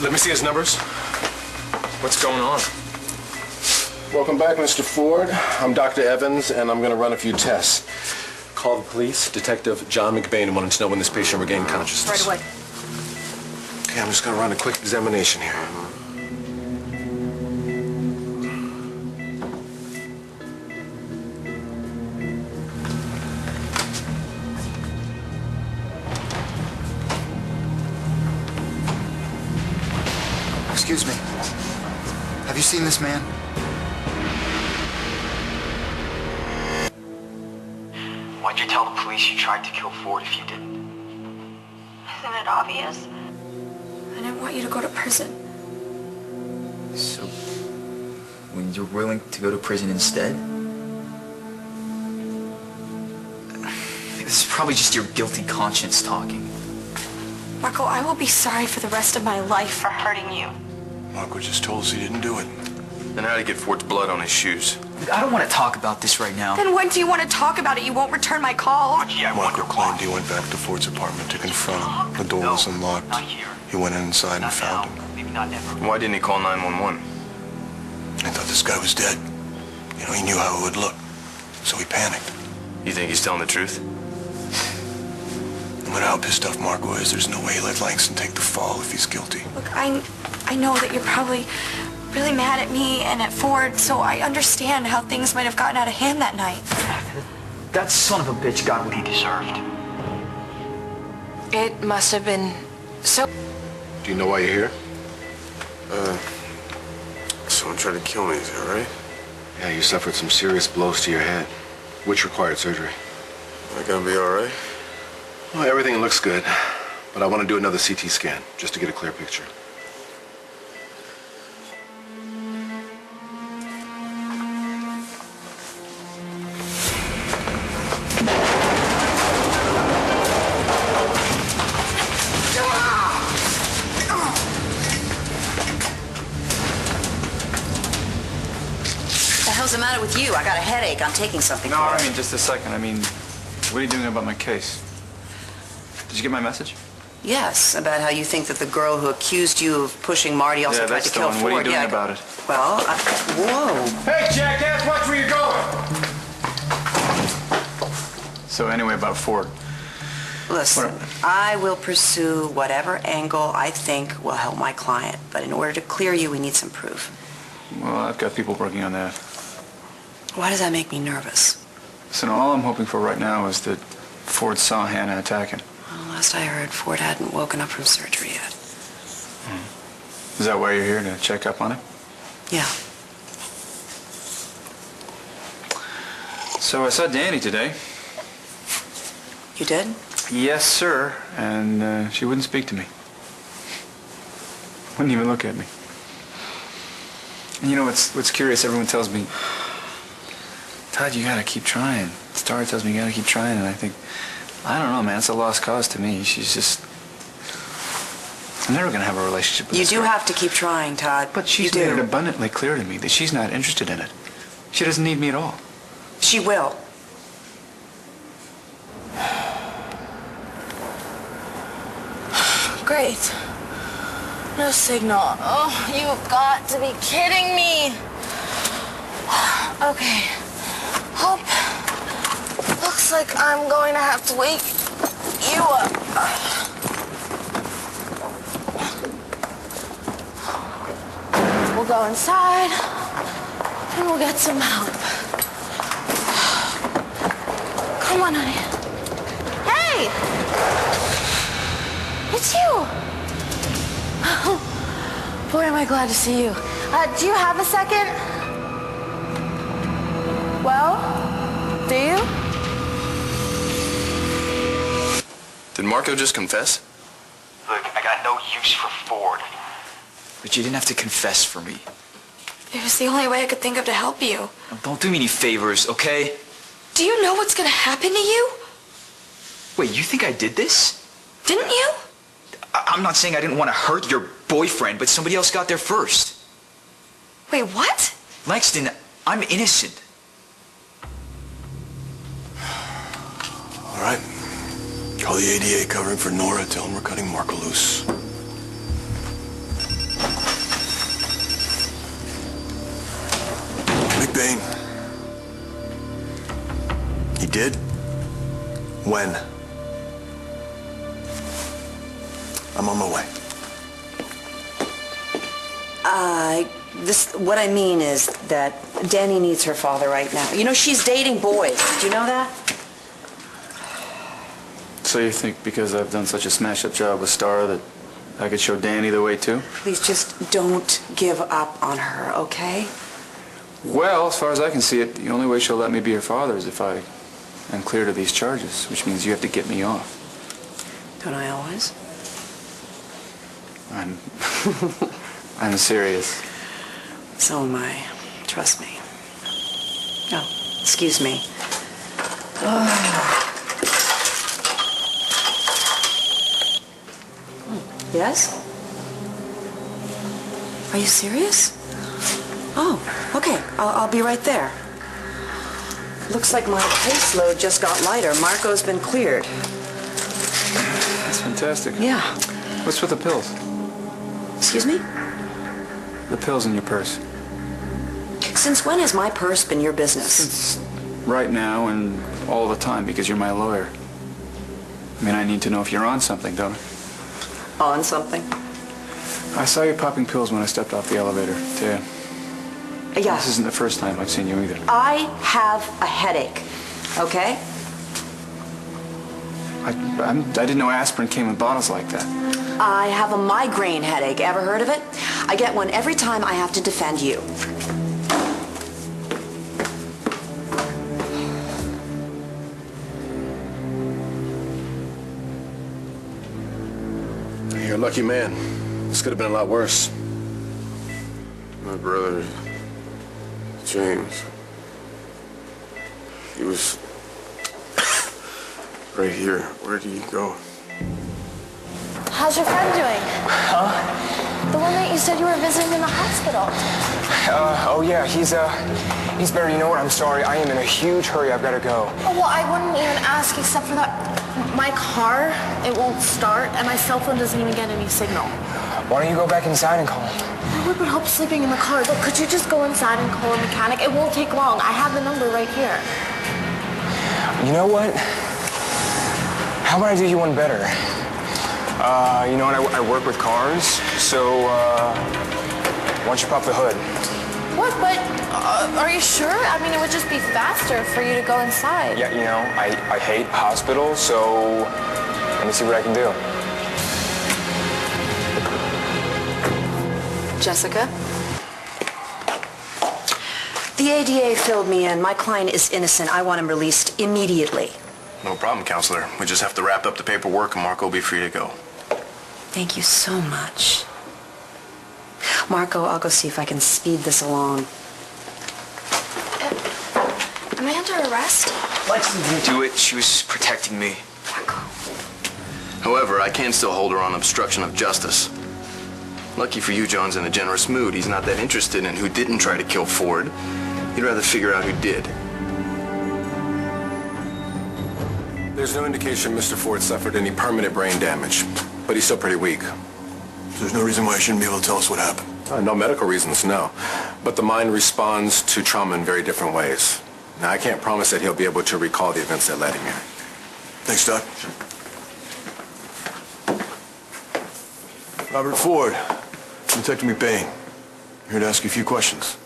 Let me see his numbers. What's going on? Welcome back, Mr. Ford. I'm Dr. Evans, and I'm going to run a few tests. Call the police. Detective John McBain wanted to know when this patient regained consciousness. Right away. Okay, I'm just going to run a quick examination here. Excuse me. Have you seen this man? Why'd you tell the police you tried to kill Ford if you didn't? Isn't it obvious? I didn't want you to go to prison. So, when you're willing to go to prison instead? This is probably just your guilty conscience talking. Marco, I will be sorry for the rest of my life for hurting you. Marco just told us he didn't do it. Then how'd he get Ford's blood on his shoes? I don't want to talk about this right now. Then when do you want to talk about it? You won't return my call. Marco claimed he went back to Ford's apartment to confront him. The door was unlocked. Not here. He went inside and found him. Maybe not never. Why didn't he call 911? I thought this guy was dead. You know, he knew how it would look. So he panicked. You think he's telling the truth? No matter how pissed off Marco is, there's no way he let Langston take the fall if he's guilty. Look, I know that you're probably really mad at me and at Ford, so I understand how things might have gotten out of hand that night. That son of a bitch got what he Deserved. It must have been so... Do you know why you're here? Someone tried to kill me, is that right? Yeah, you suffered some serious blows to your head, which required surgery. Am I gonna be all right? Well, everything looks good, but I want to do another CT scan just to get a clear picture. What the hell's the matter with you? I got a headache. I'm taking something. No, for I it. mean, just a second. I mean, what are you doing about my case? Did you get my message? Yes, about how you think that the girl who accused you of pushing Marty also Yeah, tried that's to the kill one. Ford. What are you doing Yeah, about it? Well, whoa. Hey, jackass, watch where you're going! So anyway, about Ford. Listen, Whatever. I will pursue whatever angle I think will help my client. But in order to clear you, we need some proof. Well, I've got people working on that. Why does that make me nervous? So all I'm hoping for right now is that Ford saw Hannah attacking. Well, last I heard, Ford hadn't woken up from surgery yet. Is that why you're here, to check up on him? Yeah. So I saw Danny today. You did? Yes, sir. And she wouldn't speak to me. Wouldn't even look at me. And you know what's curious? Everyone tells me, Todd, you gotta keep trying. Star tells me you gotta keep trying, and I think, I don't know, man. It's a lost cause to me. She's just... I'm never gonna have a relationship with You this do girl. have to keep trying, Todd. But she's You made it do. abundantly clear to me that she's not interested in it. She doesn't need me at all. She will. Great. No signal. Oh, you've got to be kidding me. Okay. Hope. Looks like I'm going to have to wake you up. We'll go inside and we'll get some help. Come on, honey. Hey! It's you! Boy, am I glad to see you. Do you have a second? Well, do you? Did Marco just confess? Look, I got no use for Ford. But you didn't have to confess for me. It was the only way I could think of to help you. Now, don't do me any favors, okay? Do you know what's gonna happen to you? Wait, you think I did this? Didn't you? I'm not saying I didn't want to hurt your boyfriend, but somebody else got there first. Wait, what? Langston, I'm innocent. All right. Call the ADA covering for Nora. Tell them we're cutting Marco loose. did? When? I'm on my way. What I mean is that Danny needs her father right now. You know, she's dating boys. Do you know that? So you think because I've done such a smash-up job with Star that I could show Danny the way too? Please just don't give up on her, okay? Well, as far as I can see it, the only way she'll let me be her father is if I am cleared of these charges, which means you have to get me off. Don't I always? I'm serious. So am I. Trust me. Oh, excuse me. Yes? Are you serious? Oh, okay. I'll be right there. Looks like my caseload just got lighter. Marco's been cleared. That's fantastic. Yeah. What's with the pills? Excuse me? The pills in your purse. Since when has my purse been your business? Since right now and all the time because you're my lawyer. I mean, I need to know if you're on something, don't I? On something? I saw you popping pills when I stepped off the elevator, too. Yeah. This isn't the first time I've seen you either. I have a headache, okay? I didn't know aspirin came in bottles like that. I have a migraine headache. Ever heard of it? I get one every time I have to defend you. You're a lucky man. This could have been a lot worse. My brother, James, he was right here. Where did he go? How's your friend doing? Huh? The one that you said you were visiting in the hospital. Oh yeah, he's better. You know what? I'm sorry. I am in a huge hurry. I've got to go. Oh, well, I wouldn't even ask except for that. My car, it won't start, and my cell phone doesn't even get any signal. Why don't you go back inside and call him? I would hope sleeping in the car. Look, could you just go inside and call a mechanic? It won't take long. I have the number right here. You know what? How about I do you one better? You know what? I work with cars, so why don't you pop the hood? What? But are you sure? I mean, it would just be faster for you to go inside. Yeah, you know, I hate hospitals, so let me see what I can do. Jessica? The ADA filled me in. My client is innocent. I want him released immediately. No problem, counselor. We just have to wrap up the paperwork and Marco will be free to go. Thank you so much. Marco, I'll go see if I can speed this along. Am I under arrest? Lexi didn't do it. She was protecting me. Marco. However, I can still hold her on obstruction of justice. Lucky for you, John's in a generous mood. He's not that interested in who didn't try to kill Ford. He'd rather figure out who did. There's no indication Mr. Ford suffered any permanent brain damage, but he's still pretty weak. There's no reason why he shouldn't be able to tell us what happened. No medical reasons, no. But the mind responds to trauma in very different ways. Now, I can't promise that he'll be able to recall the events that led him here. Thanks, Doc. Robert Ford, Detective McBain. Here to ask you a few questions.